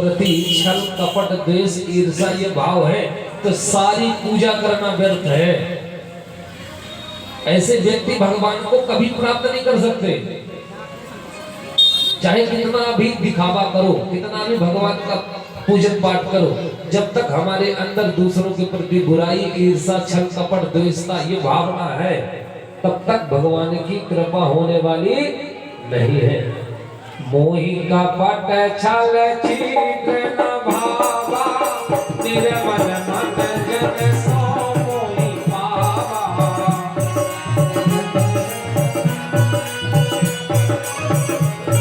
प्रति छल कपट द्वेष ईर्ष्या ये भाव है तो सारी पूजा करना व्यर्थ है। ऐसे व्यक्ति भगवान को कभी प्राप्त नहीं कर सकते। चाहे कितना भी दिखावा करो, कितना भी भगवान का पूजन पाठ करो, जब तक हमारे अंदर दूसरों के प्रति बुराई ईर्ष्या छल कपट द्वेषता ये भावना है, तब तक भगवान की कृपा होने वाली नहीं है। मोहि कपट छल छिद्र न भावा निर्मल मन जन सो मोहि पावा।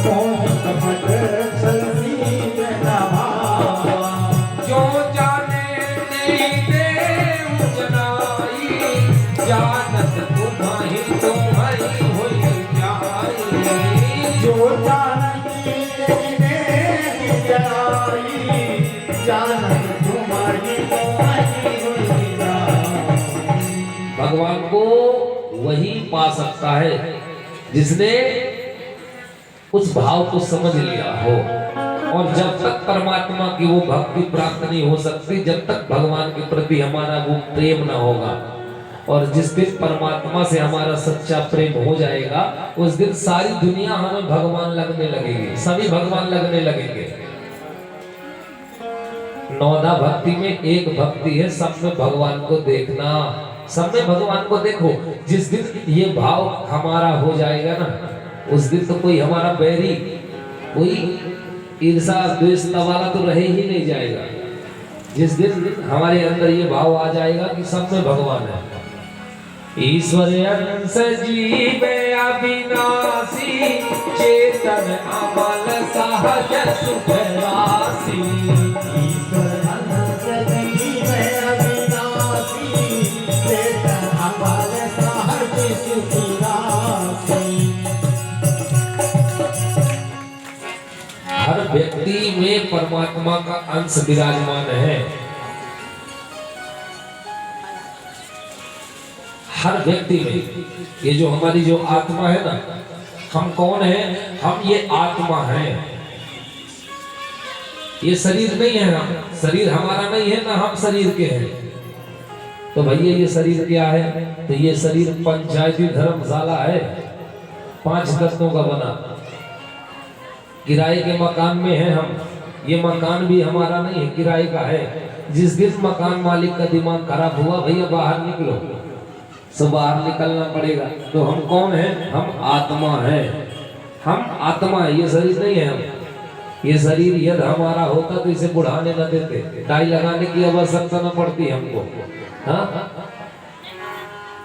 मोहि कपट छल छिद्र न भावा जो जाने नहीं देव जनाई जानत तुम्हारी तुम्हारी होई जाई। जो जानती तेरे जनाई जानत तुम्हारी तुम्हारी होई जाई। भगवान को वही पा सकता है जिसने उस भाव को समझ लिया हो। और जब तक परमात्मा की वो भक्ति प्राप्त नहीं हो सकती, जब तक भगवान के प्रति हमारा वो प्रेम ना होगा। और जिस दिन परमात्मा से हमारा सच्चा प्रेम हो जाएगा, उस दिन सारी दुनिया हमें भगवान लगने लगेगी, सभी भगवान लगने लगेंगे। नौदा भक्ति में एक भक्ति है, सब में भगवान को देखना, सब में भगवान को देखो। जिस दिन ये भाव हमारा हो जाएगा ना, उस दिन तो कोई हमारा बैरी, कोई ईर्षा द्वेष वाला तो रहे ही नहीं जाएगा। जिस दिन हमारे अंदर ये भाव आ जाएगा कि सब में भगवान है। ईश्वर अंश जीवे अविनाशी चेतन अमल सहज सुख राशि। ईश्वर अंश जीवे अविनाशी चेतन अमल सहज सुख राशि। हर व्यक्ति में परमात्मा का अंश विराजमान है। हर व्यक्ति में ये जो हमारी जो आत्मा है ना, हम कौन है? हम ये आत्मा है, ये शरीर नहीं है। हम शरीर हमारा नहीं है ना, हम शरीर के हैं। तो भैया ये शरीर क्या है? तो ये शरीर पंचायती धर्मशाला है, 5 तत्वों का बना। किराए के मकान में है हम। ये मकान भी हमारा नहीं है, किराए का है। जिस दिन मकान मालिक का दिमाग खराब हुआ, भैया बाहर निकलो, सब बाहर निकलना पड़ेगा। तो हम कौन है? हम आत्मा है। हम आत्मा है, ये शरीर नहीं है। हम ये शरीर यदि हमारा होता तो इसे बुढ़ाने न देते, टाई लगाने की आवश्यकता न पड़ती हमको। हाँ,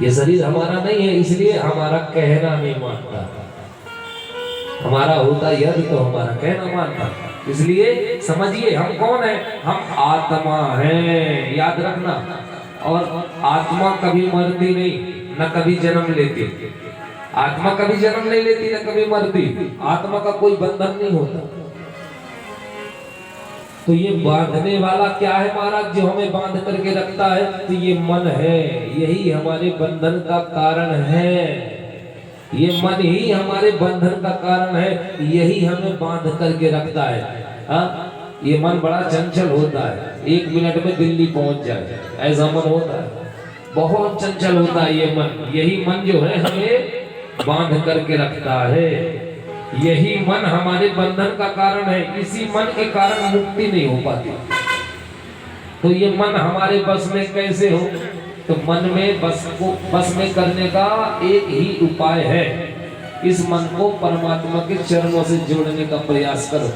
ये शरीर हमारा नहीं है, इसलिए हमारा कहना नहीं मानता। हमारा होता यदि तो हमारा कहना मानता। इसलिए समझिए हम कौन है? हम आत्मा है, याद रखना। और आत्मा कभी मरती नहीं, न कभी जन्म लेती। आत्मा कभी जन्म नहीं लेती, न कभी मरती। आत्मा का कोई बंधन नहीं होता। तो ये बांधने वाला क्या है महाराज, जो हमें बांध करके रखता है? तो ये मन है, यही हमारे बंधन का कारण है। ये मन ही हमारे बंधन का कारण है, यही हमें बांध करके रखता है। हाँ, ये मन बड़ा चंचल होता है, 1 मिनट में दिल्ली पहुंच जाए, ऐसा मन होता है। बहुत चंचल होता है ये मन। यही मन जो है हमें बांध करके रखता है। यही मन हमारे बंधन का कारण है। इसी मन के कारण मुक्ति नहीं हो पाती। तो ये मन हमारे बस में कैसे हो? तो मन में बस में करने का एक ही उपाय है। इस मन को परमात्मा के चरणों से जोड़ने का प्रयास करो।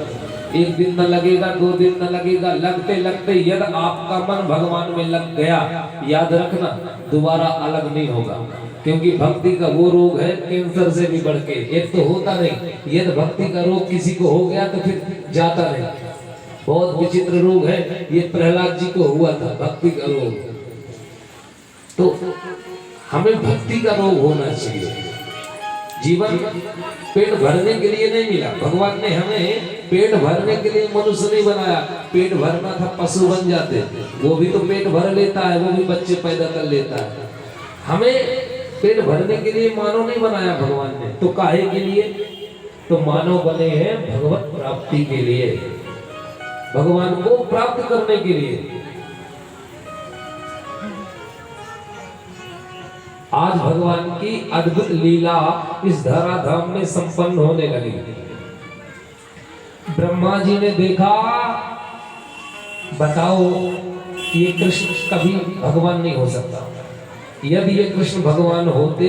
1 दिन न लगेगा, 2 दिन न लगेगा, लगते लगते यदि आपका मन भगवान में लग गया, याद रखना दोबारा अलग नहीं होगा। क्योंकि भक्ति का वो रोग है कैंसर से भी बढ़ के, एक तो होता नहीं। यदि भक्ति का रोग किसी को हो गया तो फिर जाता नहीं। बहुत विचित्र रोग है ये। प्रहलाद जी को हुआ था भक्ति का रोग। तो हमें भक्ति का रोग होना चाहिए। जीवन पेट भरने के लिए नहीं मिला। भगवान ने हमें पेट भरने के लिए मनुष्य नहीं बनाया। पेट भरना था पशु बन जाते, वो भी तो पेट भर लेता है, वो भी बच्चे पैदा कर लेता है। हमें पेट भरने के लिए मानव नहीं बनाया भगवान ने। तो काहे के लिए? तो मानव बने हैं भगवत प्राप्ति के लिए। भगवान को प्राप्त करने के लिए। आज भगवान की अद्भुत लीला इस धराधाम में संपन्न होने लगी। ब्रह्मा जी ने देखा, बताओ ये कृष्ण कभी भगवान नहीं हो सकता। यदि ये कृष्ण भगवान होते